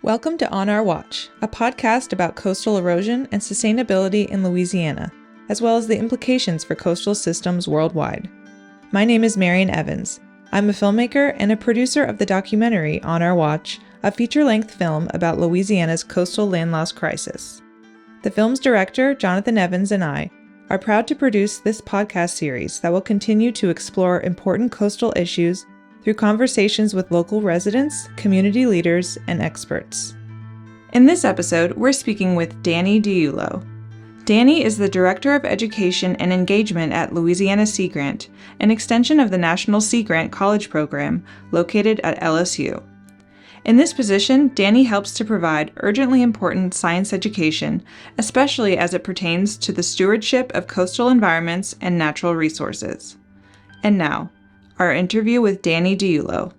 Welcome to On Our Watch, a podcast about coastal erosion and sustainability in Louisiana, as well as the implications for coastal systems worldwide. My name is Marian Evans. I'm a filmmaker and a producer of the documentary On Our Watch, a feature-length film about Louisiana's coastal land loss crisis. The film's director, Jonathan Evans, and I are proud to produce this podcast series that will continue to explore important coastal issues through conversations with local residents, community leaders, and experts. In this episode, we're speaking with Dani DiIullo. Dani is the Director of Education and Engagement at Louisiana Sea Grant, an extension of the National Sea Grant College program located at LSU. In this position, Dani helps to provide urgently important science education, especially as it pertains to the stewardship of coastal environments and natural resources. And now, our interview with Dani DiIullo.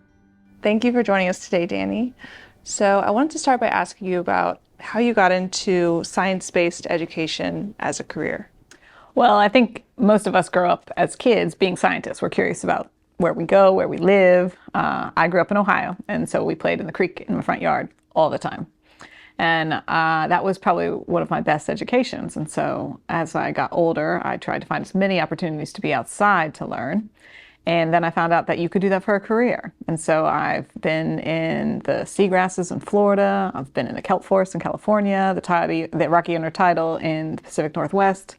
Thank you for joining us today, Dani. So I wanted to start by asking you about how you got into science-based education as a career. Well, I think most of us grow up as kids being scientists. We're curious about where we go, where we live. I grew up in Ohio, and so we played in the creek in the front yard all the time. And that was probably one of my best educations. And so as I got older, I tried to find as many opportunities to be outside to learn. And then I found out that you could do that for a career. And so I've been in the seagrasses in Florida. I've been in the kelp forest in California, the Rocky Intertidal in the Pacific Northwest.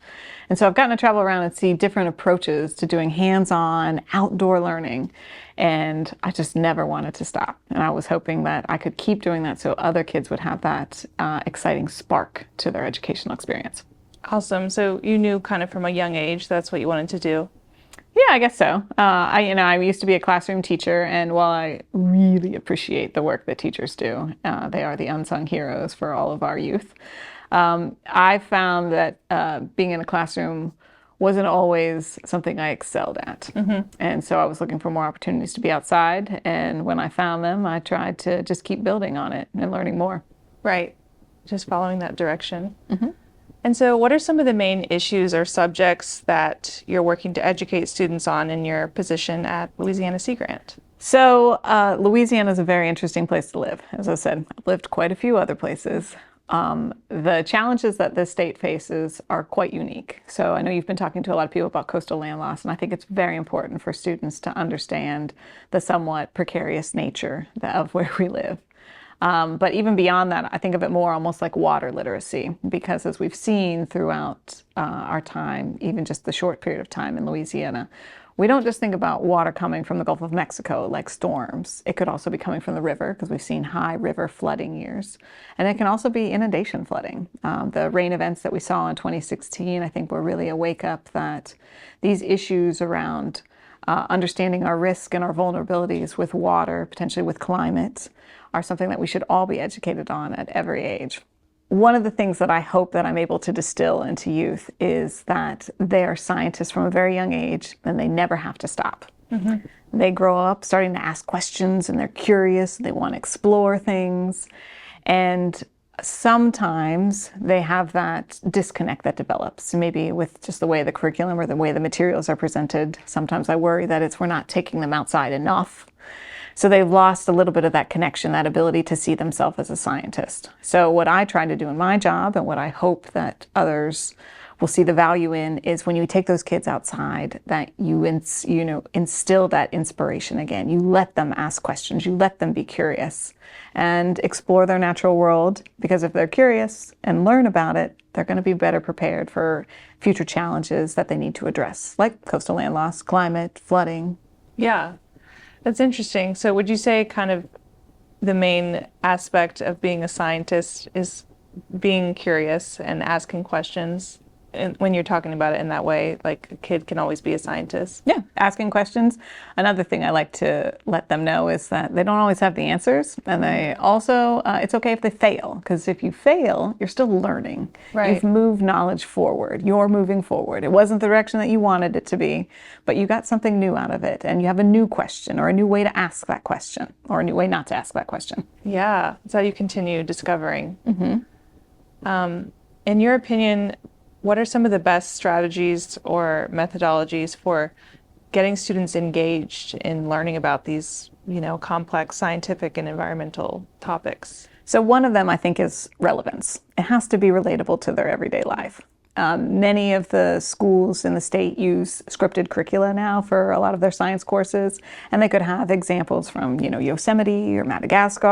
And so I've gotten to travel around and see different approaches to doing hands-on outdoor learning. And I just never wanted to stop. And I was hoping that I could keep doing that so other kids would have that exciting spark to their educational experience. Awesome. So you knew kind of from a young age that's what you wanted to do. Yeah, I guess so. I used to be a classroom teacher, and while I really appreciate the work that teachers do, they are the unsung heroes for all of our youth. I found that being in a classroom wasn't always something I excelled at. Mm-hmm. And so I was looking for more opportunities to be outside, and when I found them, I tried to just keep building on it and learning more. Right, just following that direction. Mm-hmm. And so what are some of the main issues or subjects that you're working to educate students on in your position at Louisiana Sea Grant? So Louisiana is a very interesting place to live. As I said, I've lived quite a few other places. The challenges that this state faces are quite unique. So I know you've been talking to a lot of people about coastal land loss, and I think it's very important for students to understand the somewhat precarious nature of where we live. But even beyond that, I think of it more almost like water literacy, because as we've seen throughout our time, even just the short period of time in Louisiana, we don't just think about water coming from the Gulf of Mexico like storms. It could also be coming from the river, because we've seen high river flooding years. And it can also be inundation flooding. The rain events that we saw in 2016, I think, were really a wake-up that these issues around understanding our risk and our vulnerabilities with water, potentially with climate, are something that we should all be educated on at every age. One of the things that I hope that I'm able to distill into youth is that they are scientists from a very young age, and they never have to stop. Mm-hmm. They grow up starting to ask questions, and they're curious, they want to explore things, and sometimes they have that disconnect that develops, maybe with just the way the curriculum or the way the materials are presented. Sometimes I worry that we're not taking them outside enough. So they've lost a little bit of that connection, that ability to see themselves as a scientist. So what I try to do in my job, and what I hope that others will see the value in, is when you take those kids outside, that you instill that inspiration again. You let them ask questions. You let them be curious and explore their natural world, because if they're curious and learn about it, they're going to be better prepared for future challenges that they need to address, like coastal land loss, climate, flooding. Yeah. That's interesting. So would you say kind of the main aspect of being a scientist is being curious and asking questions? And when you're talking about it in that way, like a kid can always be a scientist. Yeah, asking questions. Another thing I like to let them know is that they don't always have the answers. And they also, it's okay if they fail, because if you fail, you're still learning. Right. You've moved knowledge forward. You're moving forward. It wasn't the direction that you wanted it to be, but you got something new out of it. And you have a new question, or a new way to ask that question, or a new way not to ask that question. Yeah, that's how you continue discovering. Mm-hmm. In your opinion, what are some of the best strategies or methodologies for getting students engaged in learning about these complex scientific and environmental topics? So one of them, I think, is relevance. It has to be relatable to their everyday life. Many of the schools in the state use scripted curricula now for a lot of their science courses, and they could have examples from, Yosemite or Madagascar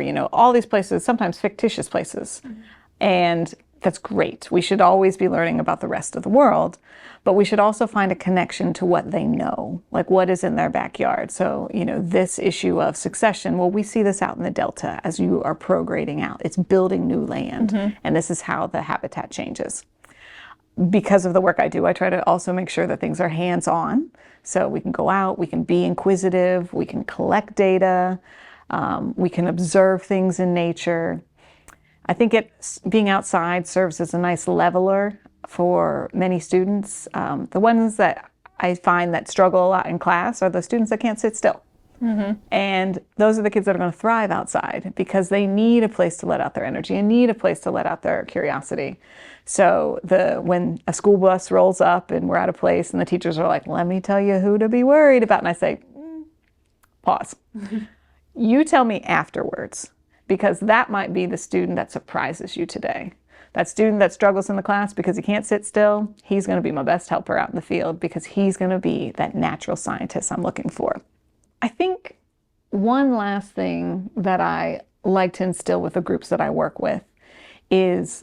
or, all these places, sometimes fictitious places. Mm-hmm. And that's great. We should always be learning about the rest of the world, but we should also find a connection to what they know, like what is in their backyard. So, this issue of succession, well, we see this out in the Delta as you are prograding out. It's building new land, mm-hmm. and this is how the habitat changes. Because of the work I do, I try to also make sure that things are hands-on. So we can go out, we can be inquisitive, we can collect data, we can observe things in nature. I think being outside serves as a nice leveler for many students. The ones that I find that struggle a lot in class are the students that can't sit still. Mm-hmm. And those are the kids that are going to thrive outside because they need a place to let out their energy and need a place to let out their curiosity. So when a school bus rolls up and we're at a place and the teachers are like, let me tell you who to be worried about. And I say, pause. Mm-hmm. You tell me afterwards, because that might be the student that surprises you today. That student that struggles in the class because he can't sit still, he's going to be my best helper out in the field because he's going to be that natural scientist I'm looking for. I think one last thing that I like to instill with the groups that I work with is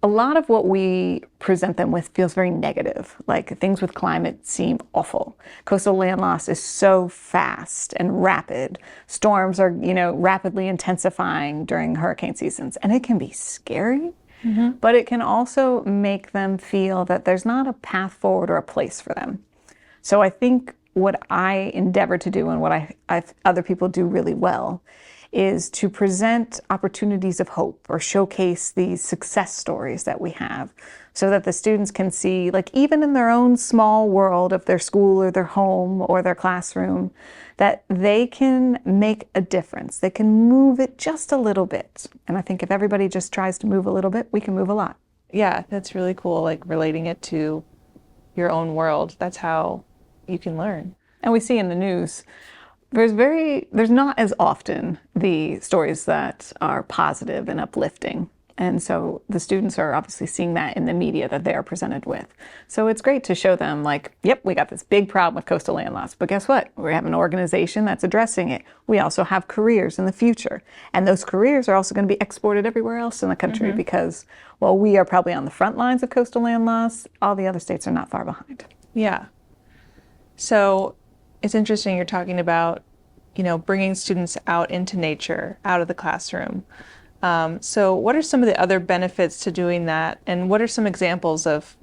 a lot of what we present them with feels very negative. Like things with climate seem awful. Coastal land loss is so fast and rapid. Storms are, rapidly intensifying during hurricane seasons, and it can be scary, mm-hmm. but it can also make them feel that there's not a path forward or a place for them. So I think what I endeavor to do and what other people do really well is to present opportunities of hope or showcase these success stories that we have so that the students can see, like even in their own small world of their school or their home or their classroom, that they can make a difference. They can move it just a little bit. And I think if everybody just tries to move a little bit, we can move a lot. Yeah, that's really cool, like relating it to your own world. That's how you can learn. And we see in the news, there's not as often the stories that are positive and uplifting. And so the students are obviously seeing that in the media that they are presented with. So it's great to show them like, yep, we got this big problem with coastal land loss, but guess what? We have an organization that's addressing it. We also have careers in the future. And those careers are also going to be exported everywhere else in the country mm-hmm. because, well, we are probably on the front lines of coastal land loss. All the other states are not far behind. Yeah. So it's interesting you're talking about, bringing students out into nature, out of the classroom. So what are some of the other benefits to doing that? And what are some examples of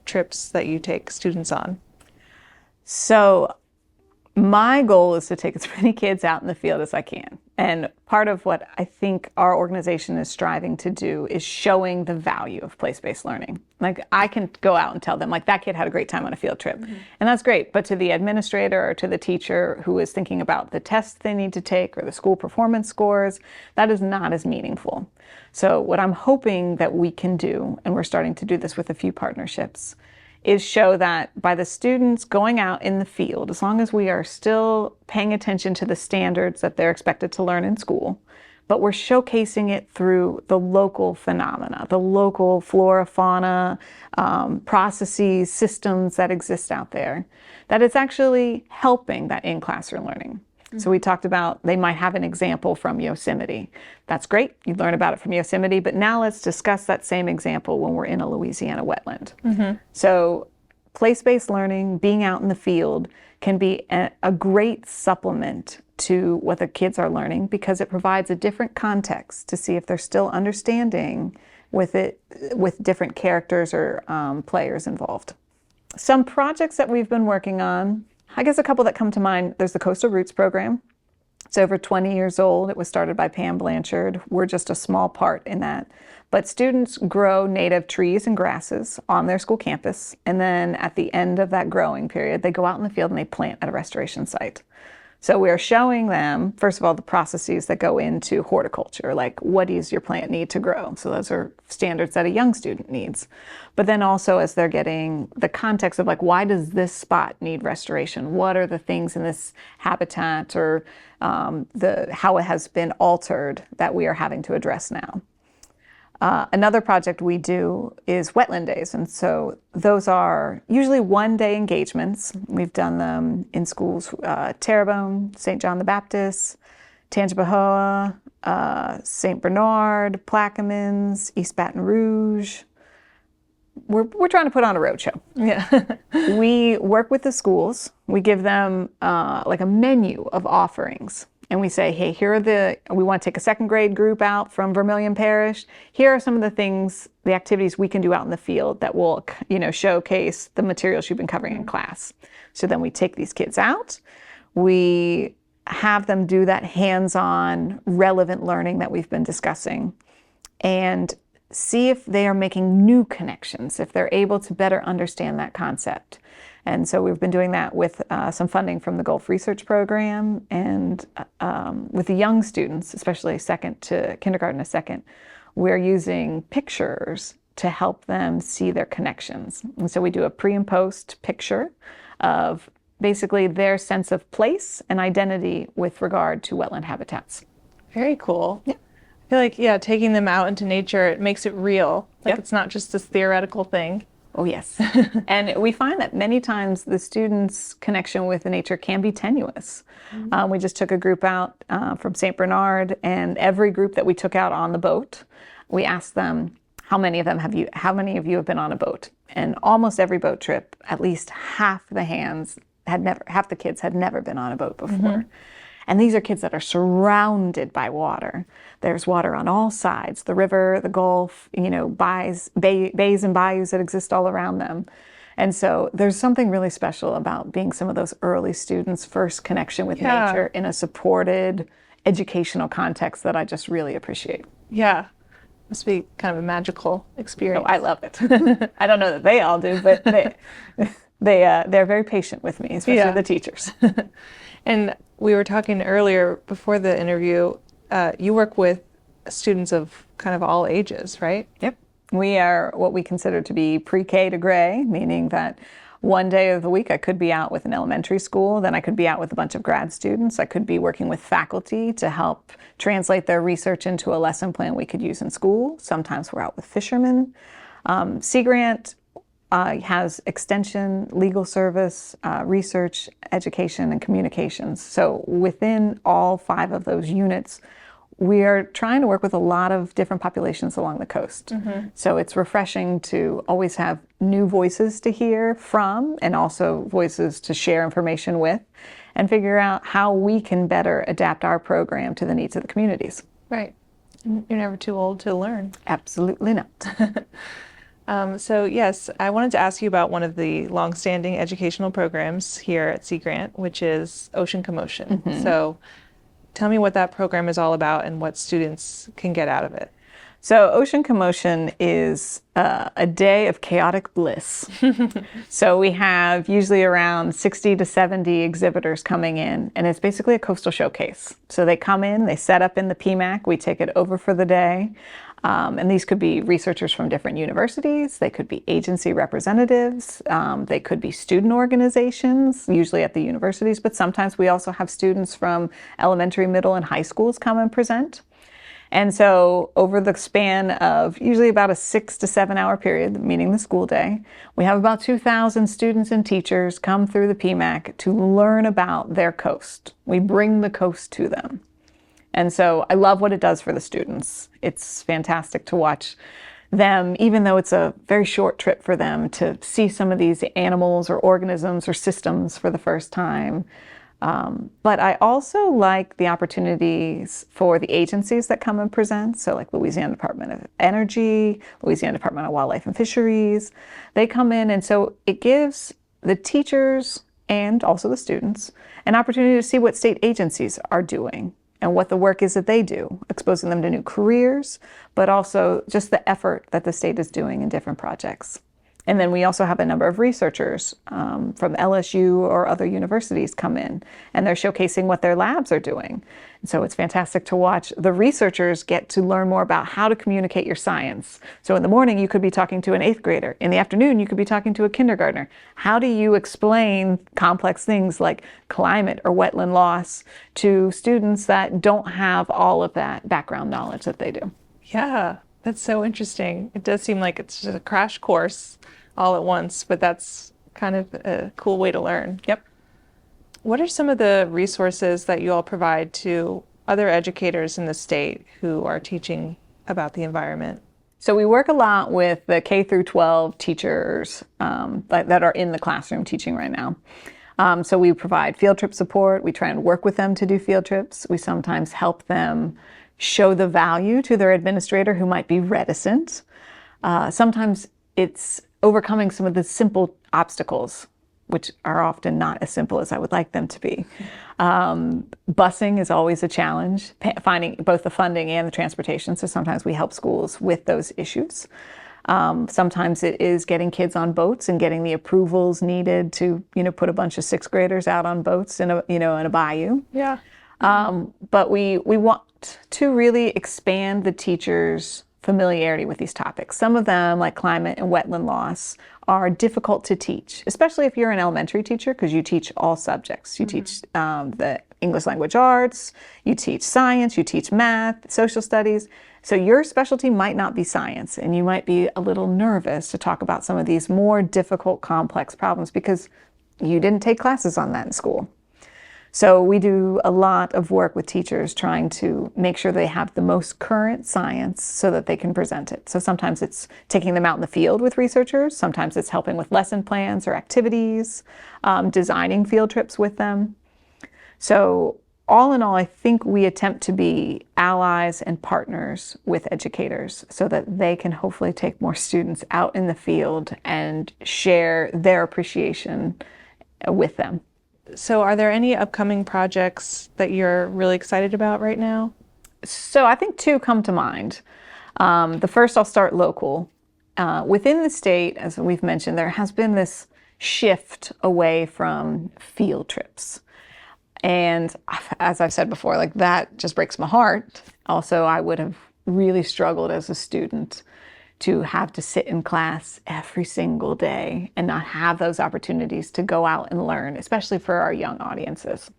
trips that you take students on? So my goal is to take as many kids out in the field as I can. And part of what I think our organization is striving to do is showing the value of place-based learning. Like I can go out and tell them like that kid had a great time on a field trip. Mm-hmm. And that's great. But to the administrator or to the teacher who is thinking about the tests they need to take or the school performance scores, that is not as meaningful. So what I'm hoping that we can do, and we're starting to do this with a few partnerships, is show that by the students going out in the field, as long as we are still paying attention to the standards that they're expected to learn in school, but we're showcasing it through the local phenomena, the local flora, fauna, processes, systems that exist out there, that it's actually helping that in-classroom learning. So we talked about they might have an example from Yosemite. That's great. You learn about it from Yosemite, but now let's discuss that same example when we're in a Louisiana wetland. Mm-hmm. So place-based learning, being out in the field, can be a great supplement to what the kids are learning because it provides a different context to see if they're still understanding with different characters or players involved. Some projects that we've been working on, I guess a couple that come to mind, there's the Coastal Roots program. It's over 20 years old. It was started by Pam Blanchard. We're just a small part in that. But students grow native trees and grasses on their school campus. And then at the end of that growing period, they go out in the field and they plant at a restoration site. So we're showing them, first of all, the processes that go into horticulture, like what does your plant need to grow? So those are standards that a young student needs. But then also as they're getting the context of like, why does this spot need restoration? What are the things in this habitat or how it has been altered that we are having to address now? Another project we do is wetland days. And so those are usually one-day engagements. We've done them in schools, Terrebonne, St. John the Baptist, Tangipahoa, St. Bernard, Plaquemines, East Baton Rouge. We're trying to put on a roadshow. Yeah. We work with the schools. We give them like a menu of offerings. And we say, hey, we want to take a second grade group out from Vermilion Parish. Here are some of the things, the activities we can do out in the field that will, showcase the materials you've been covering in class. So then we take these kids out. We have them do that hands-on, relevant learning that we've been discussing and see if they are making new connections, if they're able to better understand that concept. And so we've been doing that with some funding from the Gulf Research Program and with the young students, especially second to kindergarten to second, we're using pictures to help them see their connections. And so we do a pre and post picture of basically their sense of place and identity with regard to wetland habitats. Very cool. Yeah. I feel like, taking them out into nature, it makes it real. Like It's not just this theoretical thing. Oh, yes. And we find that many times the students' connection with nature can be tenuous. Mm-hmm. We just took a group out from St. Bernard, and every group that we took out on the boat, we asked them, how many of you have been on a boat? And almost every boat trip, at least half the kids had never been on a boat before. Mm-hmm. And these are kids that are surrounded by water. There's water on all sides, the river, the Gulf, bays and bayous that exist all around them. And so there's something really special about being some of those early students' first connection with nature in a supported educational context that I just really appreciate. Yeah. Must be kind of a magical experience. Oh, I love it. I don't know that they all do, but they're very patient with me, especially the teachers. And we were talking earlier before the interview, you work with students of kind of all ages, right? Yep. We are what we consider to be pre-K to gray, meaning that one day of the week I could be out with an elementary school, then I could be out with a bunch of grad students. I could be working with faculty to help translate their research into a lesson plan we could use in school. Sometimes we're out with fishermen. Sea Grant has extension, legal service, research, education, and communications. So within all 5 of those units, we are trying to work with a lot of different populations along the coast. Mm-hmm. So it's refreshing to always have new voices to hear from and also voices to share information with and figure out how we can better adapt our program to the needs of the communities. Right. You're never too old to learn. Absolutely not. So yes, I wanted to ask you about one of the longstanding educational programs here at Sea Grant, which is Ocean Commotion. Mm-hmm. So tell me what that program is all about and what students can get out of it. So Ocean Commotion is a day of chaotic bliss. So we have usually around 60 to 70 exhibitors coming in, and it's basically a coastal showcase. So they come in, they set up in the PMAC, we take it over for the day. And these could be researchers from different universities, they could be agency representatives, they could be student organizations, usually at the universities, but sometimes we also have students from elementary, middle, and high schools come and present. And so over the span of usually about a 6 to 7 hour period, meaning the school day, we have about 2,000 students and teachers come through the PMAC to learn about their coast. We bring the coast to them. And so I love what it does for the students. It's fantastic to watch them, even though it's a very short trip for them, to see some of these animals or organisms or systems for the first time. But I also like the opportunities for the agencies that come and present. So like Louisiana Department of Energy, Louisiana Department of Wildlife and Fisheries, they come in. And so it gives the teachers and also the students an opportunity to see what state agencies are doing and what the work is that they do, exposing them to new careers, but also just the effort that the state is doing in different projects. And then we also have a number of researchers from LSU or other universities come in, and they're showcasing what their labs are doing. And so it's fantastic to watch the researchers get to learn more about how to communicate your science. So in the morning, you could be talking to an 8th grader. In the afternoon, you could be talking to a kindergartner. How do you explain complex things like climate or wetland loss to students that don't have all of that background knowledge that they do? Yeah, that's so interesting. It does seem like it's just a crash course all at once, but that's kind of a cool way to learn. Yep. What are some of the resources that you all provide to other educators in the state who are teaching about the environment? So we work a lot with the K through 12 teachers that are in the classroom teaching right now. So we provide field trip support. We try and work with them to do field trips. We sometimes help them show the value to their administrator who might be reticent. Sometimes it's overcoming some of the simple obstacles, which are often not as simple as I would like them to be. Busing is always a challenge, finding both the funding and the transportation. So sometimes we help schools with those issues. Sometimes it is getting kids on boats and getting the approvals needed to, put a bunch of 6th graders out on boats in a bayou. Yeah. But we want to really expand the teachers' familiarity with these topics. Some of them, like climate and wetland loss, are difficult to teach, especially if you're an elementary teacher, because you teach all subjects. You teach the English language arts, you teach science, you teach math, social studies. So your specialty might not be science, and you might be a little nervous to talk about some of these more difficult, complex problems because you didn't take classes on that in school. So we do a lot of work with teachers trying to make sure they have the most current science so that they can present it. So sometimes it's taking them out in the field with researchers. Sometimes it's helping with lesson plans or activities, designing field trips with them. So all in all, I think we attempt to be allies and partners with educators so that they can hopefully take more students out in the field and share their appreciation with them. So are there any upcoming projects that you're really excited about right now? So I think 2 come to mind. The first, I'll start local. Within the state, as we've mentioned, there has been this shift away from field trips. And as I've said before, like that just breaks my heart. Also, I would have really struggled as a student to have to sit in class every single day and not have those opportunities to go out and learn, especially for our young audiences.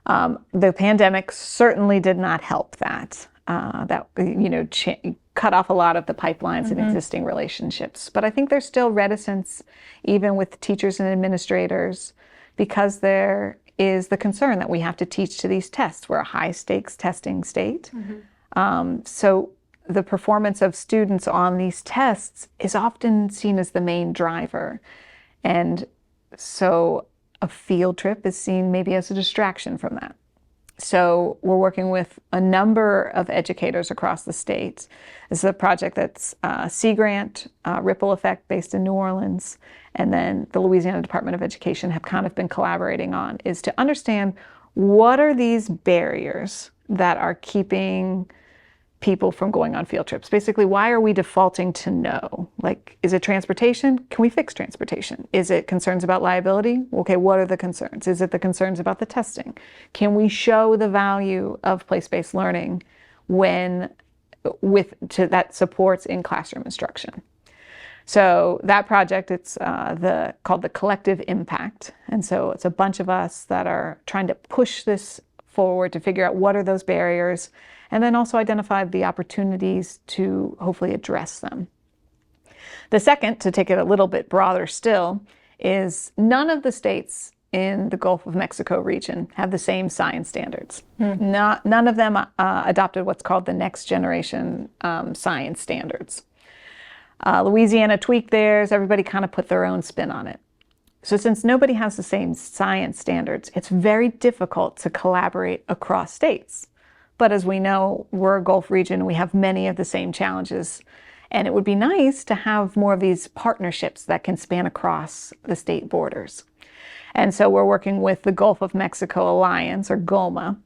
The pandemic certainly did not help that. Cut off a lot of the pipelines and existing relationships. But I think there's still reticence, even with teachers and administrators, because there is the concern that we have to teach to these tests. We're a high-stakes testing state. So the performance of students on these tests is often seen as the main driver. And so a field trip is seen maybe as a distraction from that. So we're working with a number of educators across the state. This is a project that's Sea Grant, Ripple Effect based in New Orleans, and then the Louisiana Department of Education have kind of been collaborating on, is to understand what are these barriers that are keeping people from going on field trips. Basically, why are we defaulting to no? Like, is it transportation? Can we fix transportation? Is it concerns about liability? Okay, what are the concerns? Is it the concerns about the testing? Can we show the value of place-based learning that supports in-classroom instruction? So that project, it's called the Collective Impact. And so it's a bunch of us that are trying to push this forward to figure out what are those barriers, and then also identify the opportunities to hopefully address them. The second, to take it a little bit broader still, is none of the states in the Gulf of Mexico region have the same science standards. None of them adopted what's called the next generation science standards. Louisiana tweaked theirs, everybody kind of put their own spin on it. So since nobody has the same science standards, it's very difficult to collaborate across states. But as we know, we're a Gulf region, we have many of the same challenges. And it would be nice to have more of these partnerships that can span across the state borders. And so we're working with the Gulf of Mexico Alliance, or GOMA,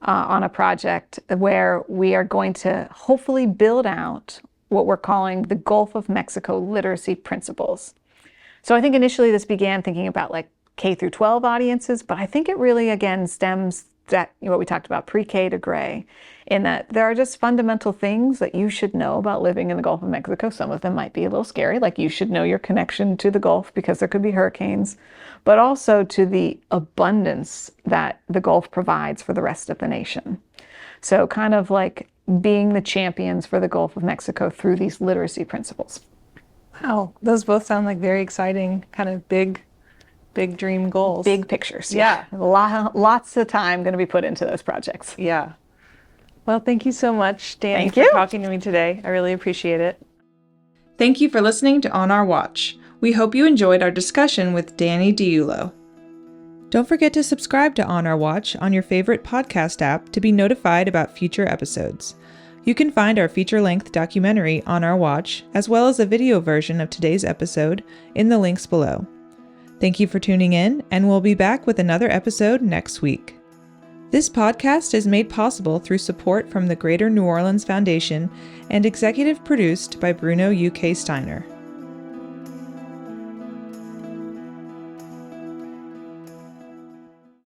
on a project where we are going to hopefully build out what we're calling the Gulf of Mexico literacy principles. So I think initially this began thinking about like K through 12 audiences, but I think it really, again, stems that what we talked about, pre-K to gray, in that there are just fundamental things that you should know about living in the Gulf of Mexico. Some of them might be a little scary, like you should know your connection to the Gulf because there could be hurricanes, but also to the abundance that the Gulf provides for the rest of the nation. So kind of like being the champions for the Gulf of Mexico through these literacy principles. Wow, those both sound like very exciting, kind of big dream goals. Big pictures. Yeah. Lots of time going to be put into those projects. Yeah. Well, thank you so much, Dani, Thank for you. talking to me today. I really appreciate it. Thank you for listening to On Our Watch. We hope you enjoyed our discussion with Dani DiIullo. Don't forget to subscribe to On Our Watch on your favorite podcast app to be notified about future episodes. You can find our feature-length documentary On Our Watch, as well as a video version of today's episode, in the links below. Thank you for tuning in, and we'll be back with another episode next week. This podcast is made possible through support from the Greater New Orleans Foundation and executive produced by Bruno UK Steiner.